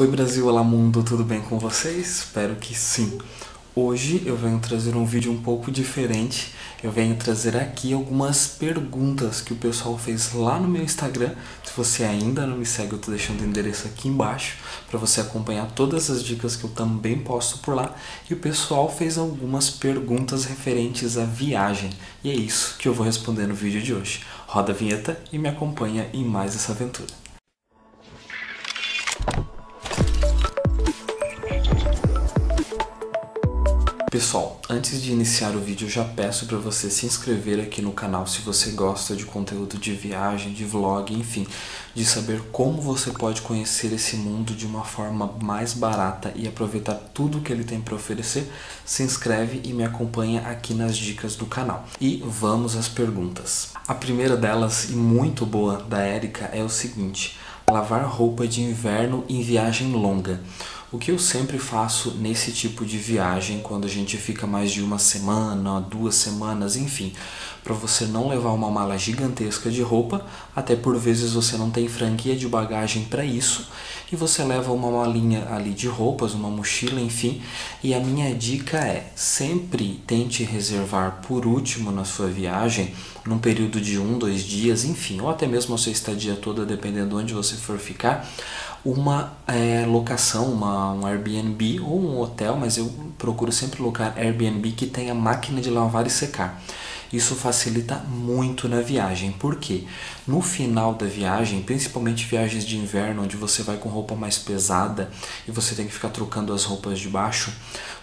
Oi Brasil, olá mundo, tudo bem com vocês? Espero que sim. Hoje eu venho trazer um vídeo um pouco diferente. Eu venho trazer aqui algumas perguntas que o pessoal fez lá no meu Instagram. Se você ainda não me segue, eu tô deixando o endereço aqui embaixo para você acompanhar todas as dicas que eu também posto por lá. E o pessoal fez algumas perguntas referentes à viagem. E é isso que eu vou responder no vídeo de hoje. Roda a vinheta e me acompanha em mais essa aventura. Pessoal, antes de iniciar o vídeo, eu já peço para você se inscrever aqui no canal se você gosta de conteúdo de viagem, de vlog, enfim, de saber como você pode conhecer esse mundo de uma forma mais barata e aproveitar tudo que ele tem para oferecer. Se inscreve e me acompanha aqui nas dicas do canal. E vamos às perguntas. A primeira delas, e muito boa, da Érica, é o seguinte: lavar roupa de inverno em viagem longa. O que eu sempre faço nesse tipo de viagem, quando a gente fica mais de uma semana, 2 semanas, enfim, para você não levar uma mala gigantesca de roupa, até por vezes você não tem franquia de bagagem para isso, e você leva uma malinha ali de roupas, uma mochila, enfim, e a minha dica é, sempre tente reservar por último na sua viagem, num período de 1, 2 dias, enfim, ou até mesmo a sua estadia toda, dependendo de onde você for ficar, uma locação, um Airbnb ou um hotel, mas eu procuro sempre locar Airbnb que tenha máquina de lavar e secar. Isso facilita muito na viagem, porque no final da viagem, principalmente viagens de inverno, onde você vai com roupa mais pesada e você tem que ficar trocando as roupas de baixo,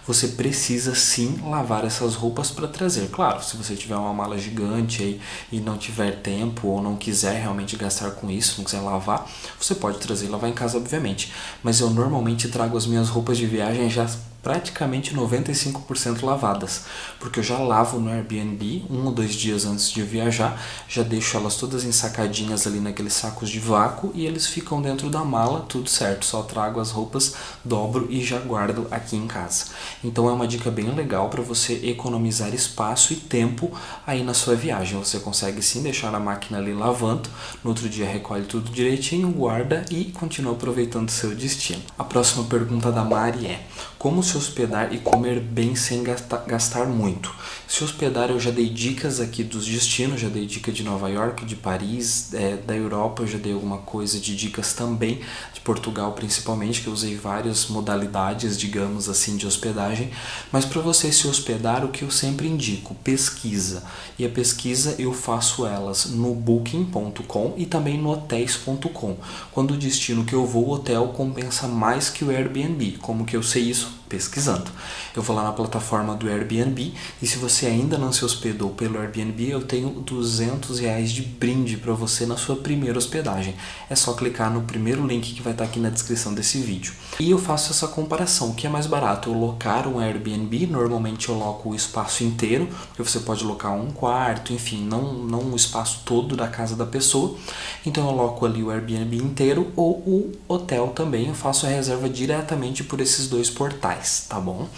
você precisa sim lavar essas roupas para trazer. Claro, se você tiver uma mala gigante aí e não tiver tempo ou não quiser realmente gastar com isso, não quiser lavar, você pode trazer e lavar em casa, obviamente. Mas eu normalmente trago as minhas roupas de viagem já praticamente 95% lavadas, porque eu já lavo no Airbnb 1 ou 2 dias antes de viajar, já deixo elas todas ensacadinhas ali naqueles sacos de vácuo e eles ficam dentro da mala, tudo certo, só trago as roupas, dobro e já guardo aqui em casa. Então é uma dica bem legal para você economizar espaço e tempo aí na sua viagem. Você consegue sim deixar a máquina ali lavando, no outro dia recolhe tudo direitinho, guarda e continua aproveitando o seu destino. A próxima pergunta da Mari é: como se hospedar e comer bem sem gastar muito? Se hospedar, eu já dei dicas aqui dos destinos, já dei dica de Nova York, de Paris, da Europa eu já dei alguma coisa de dicas também, de Portugal principalmente, que eu usei várias modalidades, digamos assim, de hospedagem. Mas para você se hospedar, o que eu sempre indico? Pesquisa. E a pesquisa eu faço elas no booking.com e também no hotéis.com. Quando o destino que eu vou, o hotel compensa mais que o Airbnb. Como que eu sei isso? Pesquisando. Eu vou lá na plataforma do Airbnb e se você ainda não se hospedou pelo Airbnb, eu tenho R$ 200 de brinde para você na sua primeira hospedagem. É só clicar no primeiro link que vai estar aqui na descrição desse vídeo. E eu faço essa comparação, o que é mais barato? Eu locar um Airbnb, normalmente eu loco o espaço inteiro, porque você pode locar um quarto, enfim, não o espaço todo da casa da pessoa. Então eu loco ali o Airbnb inteiro ou o hotel também, eu faço a reserva diretamente por esses dois portais. Tá bom?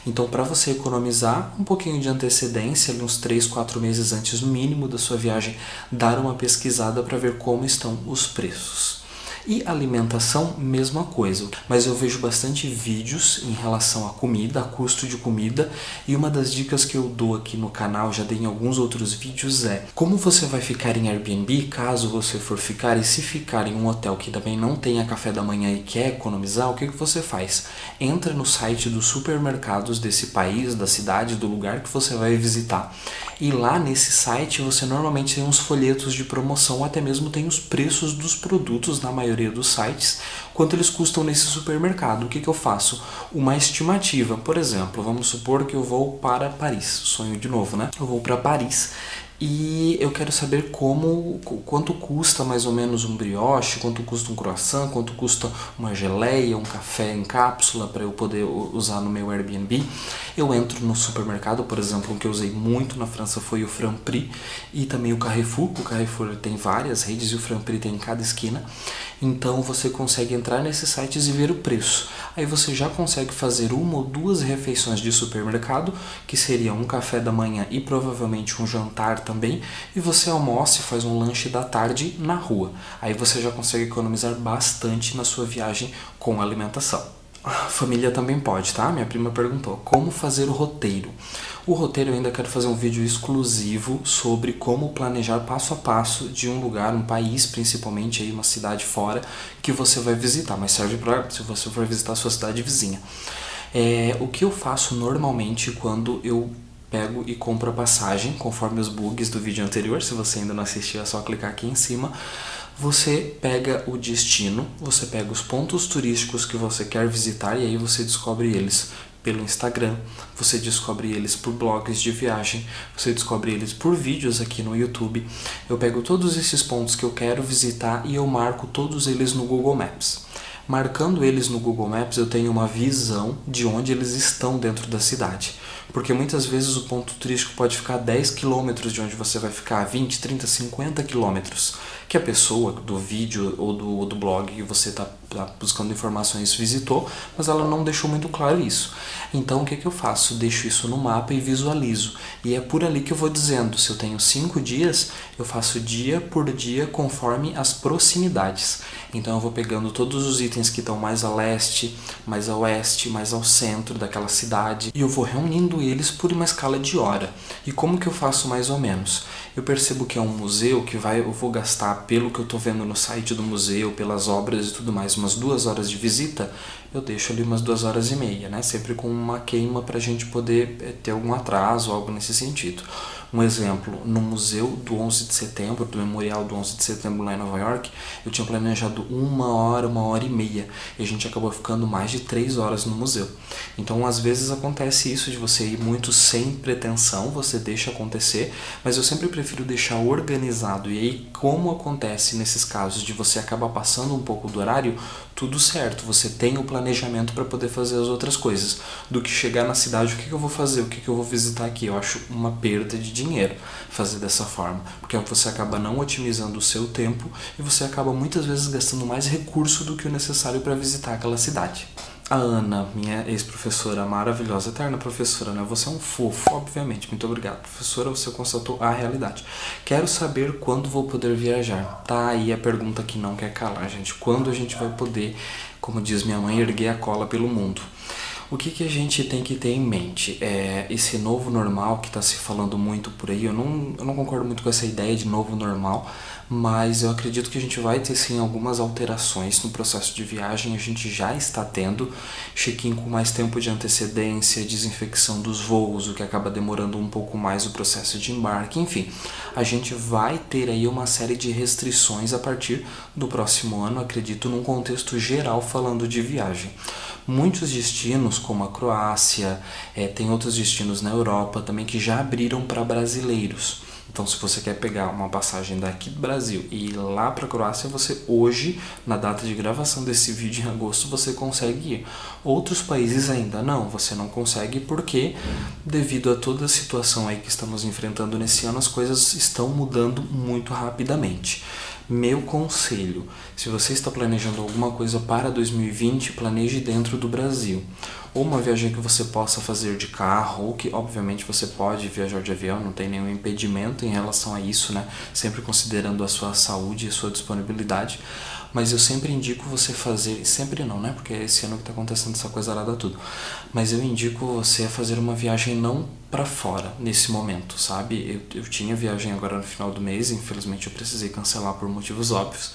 Então, para você economizar um pouquinho de antecedência, ali uns 3, 4 meses antes no mínimo da sua viagem, dar uma pesquisada para ver como estão os preços. E alimentação, mesma coisa, mas eu vejo bastante vídeos em relação a comida, a custo de comida, e uma das dicas que eu dou aqui no canal, já dei em alguns outros vídeos, é como você vai ficar em Airbnb, caso você for ficar, e se ficar em um hotel que também não tenha café da manhã e quer economizar, o que você faz? Entra no site dos supermercados desse país, da cidade, do lugar que você vai visitar, e lá nesse site você normalmente tem uns folhetos de promoção, ou até mesmo tem os preços dos produtos na maioria dos sites, quanto eles custam nesse supermercado. O que eu faço? Uma estimativa, por exemplo, vamos supor que eu vou para Paris, sonho de novo, né? Eu vou para Paris e eu quero saber quanto custa mais ou menos um brioche, quanto custa um croissant, quanto custa uma geleia, um café em cápsula para eu poder usar no meu Airbnb. Eu entro no supermercado, por exemplo, o que eu usei muito na França foi o Franprix e também o Carrefour. O Carrefour tem várias redes e o Franprix tem em cada esquina. Então você consegue entrar nesses sites e ver o preço. Aí você já consegue fazer 1 ou 2 refeições de supermercado, que seria um café da manhã e provavelmente um jantar também, e você almoça e faz um lanche da tarde na rua. Aí você já consegue economizar bastante na sua viagem com alimentação. A família também pode, tá? Minha prima perguntou como fazer o roteiro. O roteiro eu ainda quero fazer um vídeo exclusivo sobre como planejar passo a passo de um lugar, um país principalmente, aí uma cidade fora que você vai visitar, mas serve para se você for visitar a sua cidade vizinha. O que eu faço normalmente quando eu pego e compro a passagem, conforme os bugs do vídeo anterior, se você ainda não assistiu é só clicar aqui em cima. Você pega o destino, você pega os pontos turísticos que você quer visitar e aí você descobre eles pelo Instagram, você descobre eles por blogs de viagem, você descobre eles por vídeos aqui no YouTube. Eu pego todos esses pontos que eu quero visitar e eu marco todos eles no Google Maps. Marcando eles no Google Maps, eu tenho uma visão de onde eles estão dentro da cidade. Porque muitas vezes o ponto turístico pode ficar a 10 km de onde você vai ficar, 20, 30, 50 km. Que a pessoa do vídeo ou do blog que você está buscando informações visitou, mas ela não deixou muito claro isso. Então o que eu faço? Deixo isso no mapa e visualizo. E é por ali que eu vou dizendo, se eu tenho 5 dias, eu faço dia por dia conforme as proximidades. Então eu vou pegando todos os itens que estão mais a leste, mais a oeste, mais ao centro daquela cidade e eu vou reunindo eles por uma escala de hora. E como que eu faço mais ou menos? Eu percebo que é um museu que eu vou gastar, pelo que eu estou vendo no site do museu, pelas obras e tudo mais, umas 2 horas de visita, eu deixo ali umas 2 horas e meia, né? Sempre com uma queima para a gente poder ter algum atraso, algo nesse sentido. Um exemplo, no museu do 11 de setembro, do Memorial do 11 de setembro lá em Nova York, eu tinha planejado 1 hora e meia, e a gente acabou ficando mais de 3 horas no museu. Então, às vezes acontece isso de você ir muito sem pretensão, você deixa acontecer, mas eu sempre prefiro deixar organizado, e aí como acontece nesses casos de você acabar passando um pouco do horário, tudo certo, você tem o planejamento para poder fazer as outras coisas, do que chegar na cidade, o que eu vou fazer, o que eu vou visitar aqui, eu acho uma perda de dinheiro fazer dessa forma, porque você acaba não otimizando o seu tempo e você acaba muitas vezes gastando mais recurso do que o necessário para visitar aquela cidade. A Ana, minha ex-professora maravilhosa, eterna professora, né? Você é um fofo, obviamente. Muito obrigado, professora, você constatou a realidade. Quero saber quando vou poder viajar. Tá aí a pergunta que não quer calar, gente. Quando a gente vai poder, como diz minha mãe, erguer a cola pelo mundo? O que a gente tem que ter em mente? Esse novo normal que está se falando muito por aí, eu não concordo muito com essa ideia de novo normal, mas eu acredito que a gente vai ter sim algumas alterações no processo de viagem, a gente já está tendo check-in com mais tempo de antecedência, desinfecção dos voos, o que acaba demorando um pouco mais o processo de embarque, enfim, a gente vai ter aí uma série de restrições a partir do próximo ano, acredito, num contexto geral falando de viagem. Muitos destinos, como a Croácia, tem outros destinos na Europa também que já abriram para brasileiros. Então, se você quer pegar uma passagem daqui do Brasil e ir lá para a Croácia, você hoje, na data de gravação desse vídeo em agosto, você consegue ir. Outros países ainda não, você não consegue porque, devido a toda a situação aí que estamos enfrentando nesse ano, as coisas estão mudando muito rapidamente. Meu conselho, se você está planejando alguma coisa para 2020, planeje dentro do Brasil. Ou uma viagem que você possa fazer de carro, ou que obviamente você pode viajar de avião, não tem nenhum impedimento em relação a isso, né? Sempre considerando a sua saúde e a sua disponibilidade. Mas eu sempre indico você fazer, sempre não, né? Porque é esse ano que tá acontecendo essa coisa arada tudo. Mas eu indico você a fazer uma viagem não para fora, nesse momento, sabe? Eu tinha viagem agora no final do mês, infelizmente eu precisei cancelar por motivos óbvios.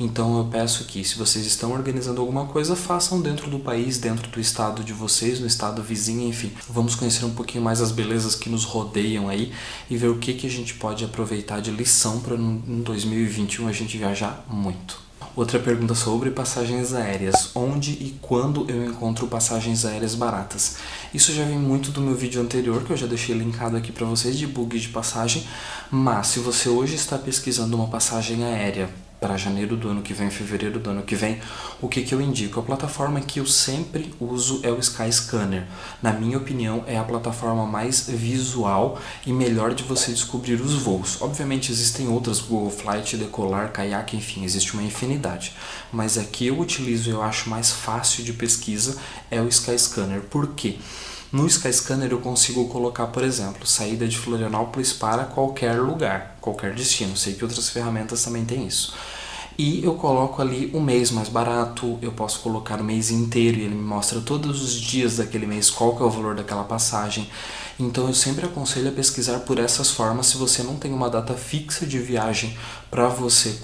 Então eu peço que, se vocês estão organizando alguma coisa, façam dentro do país, dentro do estado de vocês, no estado vizinho, enfim. Vamos conhecer um pouquinho mais as belezas que nos rodeiam aí e ver o que a gente pode aproveitar de lição para em 2021 a gente viajar muito. Outra pergunta sobre passagens aéreas. Onde e quando eu encontro passagens aéreas baratas? Isso já vem muito do meu vídeo anterior, que eu já deixei linkado aqui para vocês, de bug de passagem. Mas se você hoje está pesquisando uma passagem aérea para janeiro do ano que vem, fevereiro do ano que vem, o que eu indico? A plataforma que eu sempre uso é o Skyscanner. Na minha opinião, é a plataforma mais visual e melhor de você descobrir os voos. Obviamente existem outras, Google Flight, Decolar, Kayak, enfim, existe uma infinidade. Mas a que eu utilizo e eu acho mais fácil de pesquisa é o Skyscanner. Por quê? No Skyscanner eu consigo colocar, por exemplo, saída de Florianópolis para qualquer lugar, qualquer destino. Sei que outras ferramentas também têm isso. E eu coloco ali o mês mais barato, eu posso colocar o mês inteiro e ele me mostra todos os dias daquele mês qual que é o valor daquela passagem. Então eu sempre aconselho a pesquisar por essas formas se você não tem uma data fixa de viagem para você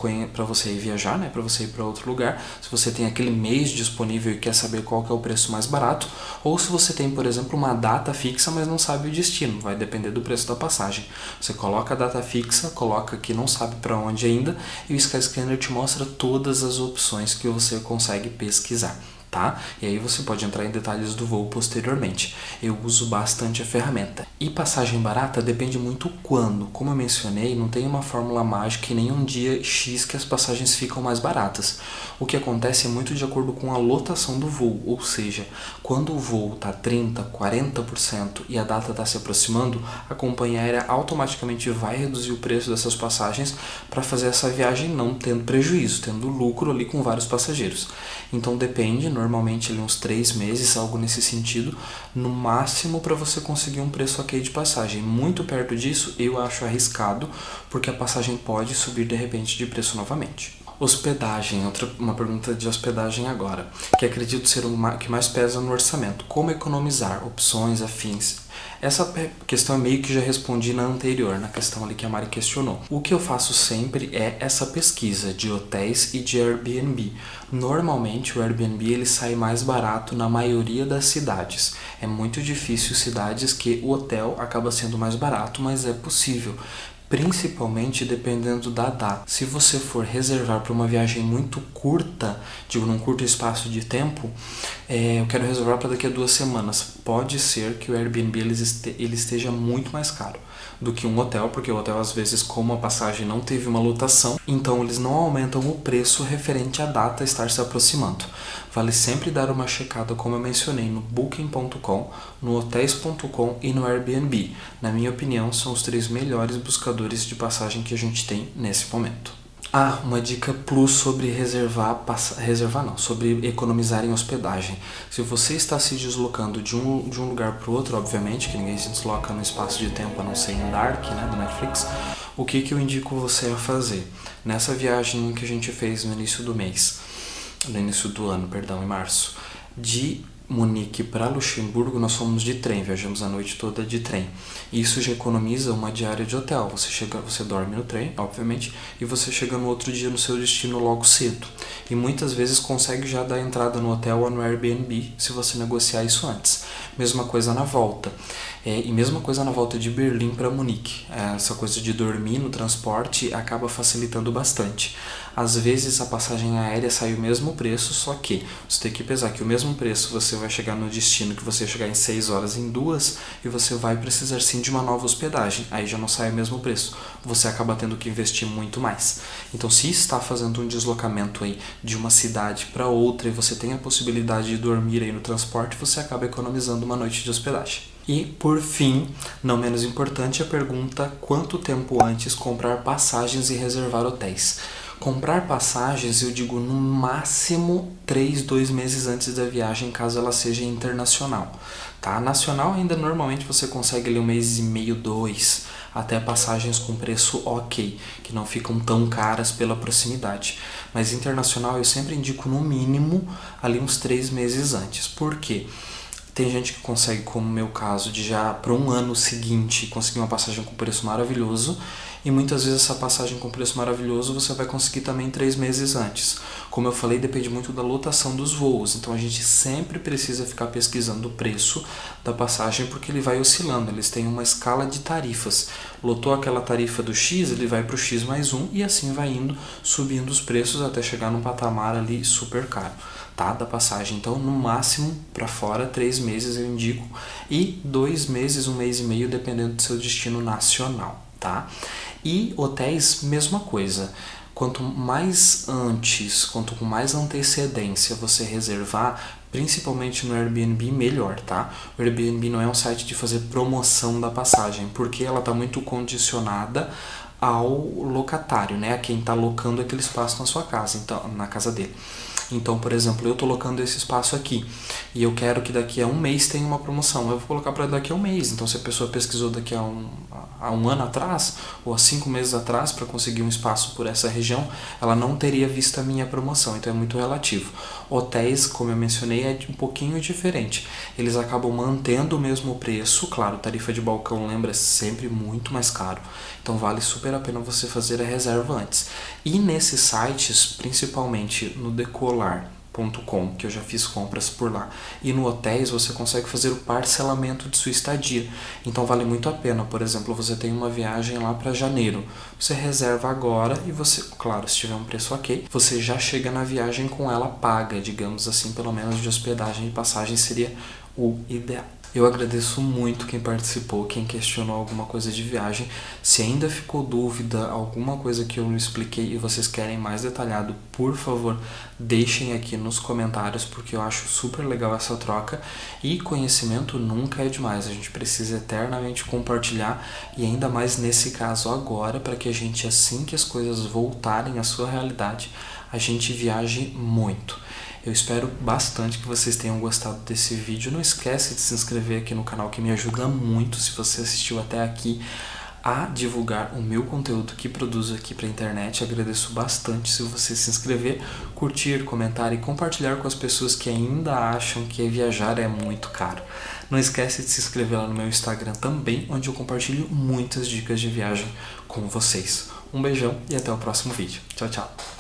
ir viajar, né, para você ir para outro lugar, se você tem aquele mês disponível e quer saber qual que é o preço mais barato, ou se você tem, por exemplo, uma data fixa, mas não sabe o destino, vai depender do preço da passagem. Você coloca a data fixa, coloca que não sabe para onde ainda, e o Skyscanner te mostra todas as opções que você consegue pesquisar. Tá? E aí você pode entrar em detalhes do voo posteriormente. Eu uso bastante a ferramenta. E passagem barata depende muito quando. Como eu mencionei, não tem uma fórmula mágica e nem um dia X que as passagens ficam mais baratas. O que acontece é muito de acordo com a lotação do voo, ou seja, quando o voo está 30%, 40% e a data está se aproximando, a companhia aérea automaticamente vai reduzir o preço dessas passagens para fazer essa viagem não tendo prejuízo, tendo lucro ali com vários passageiros. Então depende, normalmente ali uns 3 meses, algo nesse sentido, no máximo para você conseguir um preço ok de passagem. Muito perto disso eu acho arriscado, porque a passagem pode subir de repente de preço novamente. Hospedagem, uma pergunta de hospedagem agora, que acredito ser o que mais pesa no orçamento. Como economizar? Opções, afins. Essa questão é meio que já respondi na anterior, na questão ali que a Mari questionou. O que eu faço sempre é essa pesquisa de hotéis e de Airbnb. Normalmente o Airbnb ele sai mais barato na maioria das cidades. É muito difícil cidades que o hotel acaba sendo mais barato, mas é possível. Principalmente dependendo da data. Se você for reservar para uma viagem muito curta, digo num curto espaço de tempo, eu quero reservar para daqui a 2 semanas. Pode ser que o Airbnb ele esteja muito mais caro do que um hotel, porque o hotel às vezes, como a passagem não teve uma lotação, então eles não aumentam o preço referente à data estar se aproximando. Vale sempre dar uma checada, como eu mencionei, no Booking.com, no Hotels.com e no Airbnb. Na minha opinião, são os 3 melhores buscadores de passagem que a gente tem nesse momento. Uma dica plus sobre sobre economizar em hospedagem. Se você está se deslocando de um lugar para o outro, obviamente, que ninguém se desloca no espaço de tempo, a não ser em Dark, né, do Netflix, o que eu indico você a fazer? Nessa viagem que a gente fez no início do ano, em março, de Munique para Luxemburgo, nós fomos de trem, viajamos a noite toda de trem. Isso já economiza uma diária de hotel. Você dorme no trem, obviamente, e você chega no outro dia no seu destino logo cedo. E muitas vezes consegue já dar entrada no hotel ou no Airbnb, se você negociar isso antes. Mesma coisa na volta. E mesma coisa na volta de Berlim para Munique. Essa coisa de dormir no transporte acaba facilitando bastante. Às vezes a passagem aérea sai o mesmo preço, só que você tem que pesar que o mesmo preço você vai chegar no destino que você chegar em 6 horas em 2 e você vai precisar sim de uma nova hospedagem. Aí já não sai o mesmo preço. Você acaba tendo que investir muito mais. Então, se está fazendo um deslocamento aí de uma cidade para outra e você tem a possibilidade de dormir aí no transporte, você acaba economizando uma noite de hospedagem. E, por fim, não menos importante, a pergunta: quanto tempo antes comprar passagens e reservar hotéis? Comprar passagens, eu digo no máximo 2 meses antes da viagem, caso ela seja internacional. Tá? Nacional ainda normalmente você consegue ali 1 mês e meio, 2, até passagens com preço ok, que não ficam tão caras pela proximidade. Mas internacional eu sempre indico no mínimo ali uns 3 meses antes. Por quê? Tem gente que consegue, como no meu caso, de já para um ano seguinte conseguir uma passagem com preço maravilhoso, e muitas vezes essa passagem com preço maravilhoso você vai conseguir também 3 meses antes. Como eu falei, depende muito da lotação dos voos, então a gente sempre precisa ficar pesquisando o preço da passagem, porque ele vai oscilando, eles têm uma escala de tarifas. Lotou aquela tarifa do X, ele vai para o X mais 1 e assim vai indo, subindo os preços até chegar num patamar ali super caro. Tá, da passagem. Então, no máximo, para fora, 3 meses eu indico, e 2 meses, 1 mês e meio, dependendo do seu destino nacional, tá? E hotéis, mesma coisa. Quanto mais antes, quanto com mais antecedência você reservar, principalmente no Airbnb, melhor, tá? O Airbnb não é um site de fazer promoção da passagem, porque ela está muito condicionada ao locatário, né? A quem está alocando aquele espaço na sua casa, então, na casa dele. Então, por exemplo, eu tô colocando esse espaço aqui e eu quero que daqui a um mês tenha uma promoção. Eu vou colocar para daqui a um mês. Então, se a pessoa pesquisou daqui a um ano atrás ou há 5 meses atrás para conseguir um espaço por essa região, ela não teria visto a minha promoção. Então, é muito relativo. Hotéis, como eu mencionei, é um pouquinho diferente. Eles acabam mantendo o mesmo preço. Claro, tarifa de balcão, lembra, é sempre muito mais caro. Então, vale super a pena você fazer a reserva antes. E nesses sites, principalmente no Decolar.com, que eu já fiz compras por lá, e no Hotéis você consegue fazer o parcelamento de sua estadia. Então vale muito a pena. Por exemplo, você tem uma viagem lá para janeiro, você reserva agora e você, claro, se tiver um preço ok, você já chega na viagem com ela paga, digamos assim, pelo menos de hospedagem e passagem seria o ideal. Eu agradeço muito quem participou, quem questionou alguma coisa de viagem. Se ainda ficou dúvida, alguma coisa que eu não expliquei e vocês querem mais detalhado, por favor, deixem aqui nos comentários, porque eu acho super legal essa troca. E conhecimento nunca é demais, a gente precisa eternamente compartilhar, e ainda mais nesse caso agora, para que a gente, assim que as coisas voltarem à sua realidade, a gente viaje muito. Eu espero bastante que vocês tenham gostado desse vídeo. Não esquece de se inscrever aqui no canal, que me ajuda muito, se você assistiu até aqui, a divulgar o meu conteúdo que produzo aqui para a internet. Agradeço bastante se você se inscrever, curtir, comentar e compartilhar com as pessoas que ainda acham que viajar é muito caro. Não esquece de se inscrever lá no meu Instagram também, onde eu compartilho muitas dicas de viagem com vocês. Um beijão e até o próximo vídeo. Tchau, tchau!